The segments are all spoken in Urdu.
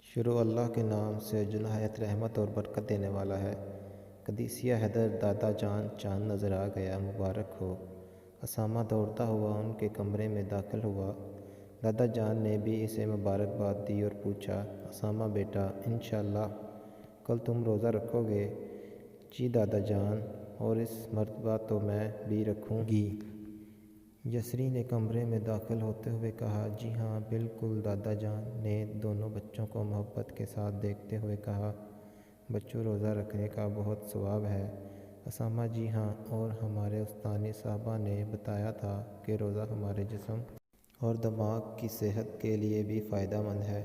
شروع اللہ کے نام سے جو نہایت رحمت اور برکت دینے والا ہے۔ قدیسیہ حیدر دادا جان چاند نظر آ گیا، مبارک ہو۔ اسامہ دوڑتا ہوا ان کے کمرے میں داخل ہوا۔ دادا جان نے بھی اسے مبارکباد دی اور پوچھا، اسامہ بیٹا، انشاءاللہ کل تم روزہ رکھو گے؟ جی دادا جان، اور اس مرتبہ تو میں بھی رکھوں گی۔ یسری نے کمرے میں داخل ہوتے ہوئے کہا، جی ہاں بالکل۔ دادا جان نے دونوں بچوں کو محبت کے ساتھ دیکھتے ہوئے کہا، بچوں روزہ رکھنے کا بہت ثواب ہے۔ اسامہ، جی ہاں، اور ہمارے استانی صاحبہ نے بتایا تھا کہ روزہ ہمارے جسم اور دماغ کی صحت کے لیے بھی فائدہ مند ہے۔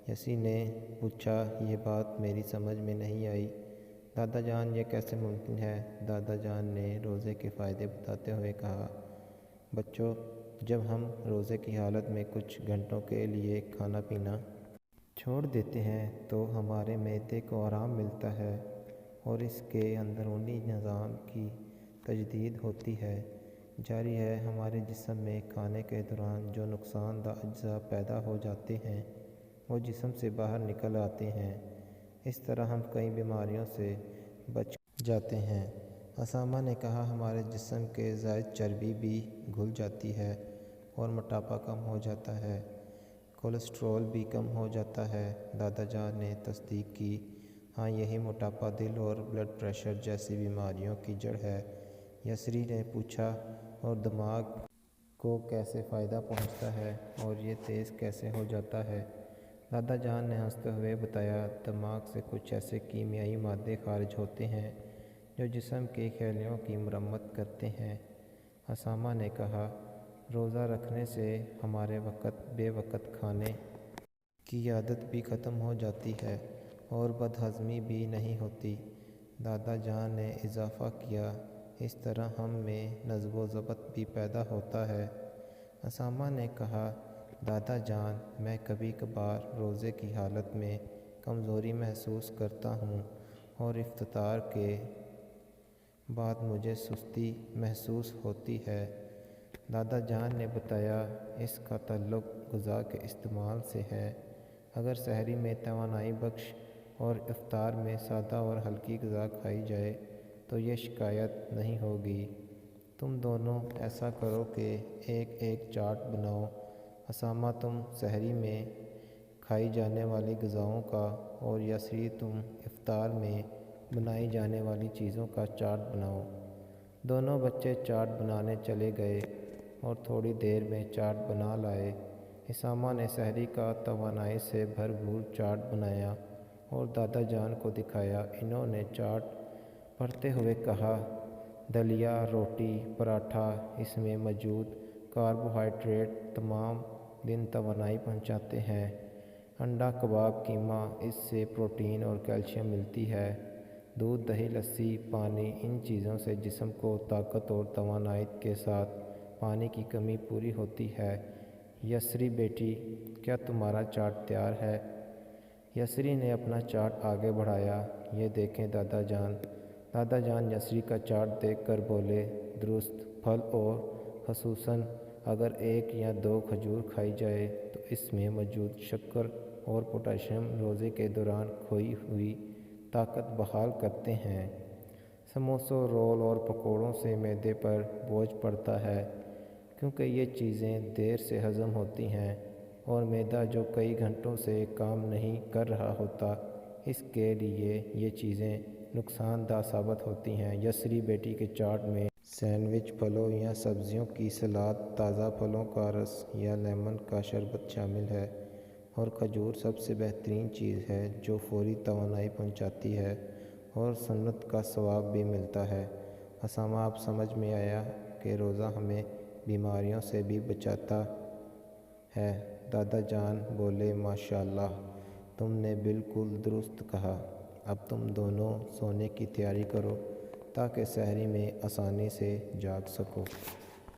یسری نے پوچھا، یہ بات میری سمجھ میں نہیں آئی۔ دادا جان، یہ کیسے ممکن ہے؟ دادا جان نے روزے کے فائدے بتاتے ہوئے کہا، بچوں، جب ہم روزے کی حالت میں کچھ گھنٹوں کے لیے کھانا پینا چھوڑ دیتے ہیں تو ہمارے معدے کو آرام ملتا ہے اور اس کے اندرونی نظام کی تجدید ہوتی ہے۔ جاری ہے، ہمارے جسم میں کھانے کے دوران جو نقصان دہ اجزاء پیدا ہو جاتے ہیں وہ جسم سے باہر نکل آتے ہیں۔ اس طرح ہم کئی بیماریوں سے بچ جاتے ہیں۔ اسامہ نے کہا، ہمارے جسم کے زائد چربی بھی گھل جاتی ہے اور موٹاپا کم ہو جاتا ہے، کولیسٹرول بھی کم ہو جاتا ہے۔ دادا جان نے تصدیق کی، ہاں یہی موٹاپا دل اور بلڈ پریشر جیسی بیماریوں کی جڑ ہے۔ یسری نے پوچھا، اور دماغ کو کیسے فائدہ پہنچتا ہے اور یہ تیز کیسے ہو جاتا ہے؟ دادا جان نے ہنستے ہوئے بتایا، دماغ سے کچھ ایسے کیمیائی مادے خارج ہوتے ہیں جو جسم کے خلیوں کی مرمت کرتے ہیں۔ اسامہ نے کہا، روزہ رکھنے سے ہمارے بے وقت کھانے کی عادت بھی ختم ہو جاتی ہے اور بد ہضمی بھی نہیں ہوتی۔ دادا جان نے اضافہ کیا، اس طرح ہم میں نظم و ضبط بھی پیدا ہوتا ہے۔ اسامہ نے کہا، دادا جان، میں کبھی کبھار روزے کی حالت میں کمزوری محسوس کرتا ہوں اور افطار کے بعد مجھے سستی محسوس ہوتی ہے۔ دادا جان نے بتایا، اس کا تعلق غذا کے استعمال سے ہے۔ اگر سحری میں توانائی بخش اور افطار میں سادہ اور ہلکی غذا کھائی جائے تو یہ شکایت نہیں ہوگی۔ تم دونوں ایسا کرو کہ ایک ایک چارٹ بناؤ، اسامہ تم سحری میں کھائی جانے والی غذاؤں کا اور یسری تم افطار میں بنائی جانے والی چیزوں کا چارٹ بناؤ۔ دونوں بچے چارٹ بنانے چلے گئے اور تھوڑی دیر میں چارٹ بنا لائے۔ اسامہ نے سحری کا توانائی سے بھرپور چارٹ بنایا اور دادا جان کو دکھایا۔ انہوں نے چارٹ پڑھتے ہوئے کہا، دلیا، روٹی، پراٹھا، اس میں موجود کاربوہائیڈریٹ تمام دن توانائی پہنچاتے ہیں۔ انڈا، کباب، قیمہ، اس سے پروٹین اور کیلشیم ملتی ہے۔ دودھ، دہی، لسی، پانی، ان چیزوں سے جسم کو طاقت اور توانائی کے ساتھ پانی کی کمی پوری ہوتی ہے۔ یسری بیٹی، کیا تمہارا چارٹ تیار ہے؟ یسری نے اپنا چارٹ آگے بڑھایا، یہ دیکھیں دادا جان۔ دادا جان یسری کا چارٹ دیکھ کر بولے، درست، پھل اور خصوصاً اگر ایک یا دو کھجور کھائی جائے تو اس میں موجود شکر اور پوٹاشیم روزے کے دوران کھوئی ہوئی طاقت بحال کرتے ہیں۔ سموسوں، رول اور پکوڑوں سے معدے پر بوجھ پڑتا ہے کیونکہ یہ چیزیں دیر سے ہضم ہوتی ہیں اور معدہ جو کئی گھنٹوں سے کام نہیں کر رہا ہوتا، اس کے لیے یہ چیزیں نقصان دہ ثابت ہوتی ہیں۔ یسری بیٹی کے چارٹ میں سینڈوچ، پھلوں یا سبزیوں کی سلاد، تازہ پھلوں کا رس یا لیمن کا شربت شامل ہے اور کھجور سب سے بہترین چیز ہے جو فوری توانائی پہنچاتی ہے اور سنت کا ثواب بھی ملتا ہے۔ اسامہ، اب سمجھ میں آیا کہ روزہ ہمیں بیماریوں سے بھی بچاتا ہے۔ دادا جان بولے، ماشاءاللہ، تم نے بالکل درست کہا۔ اب تم دونوں سونے کی تیاری کرو تاکہ سحری میں آسانی سے جاگ سکو۔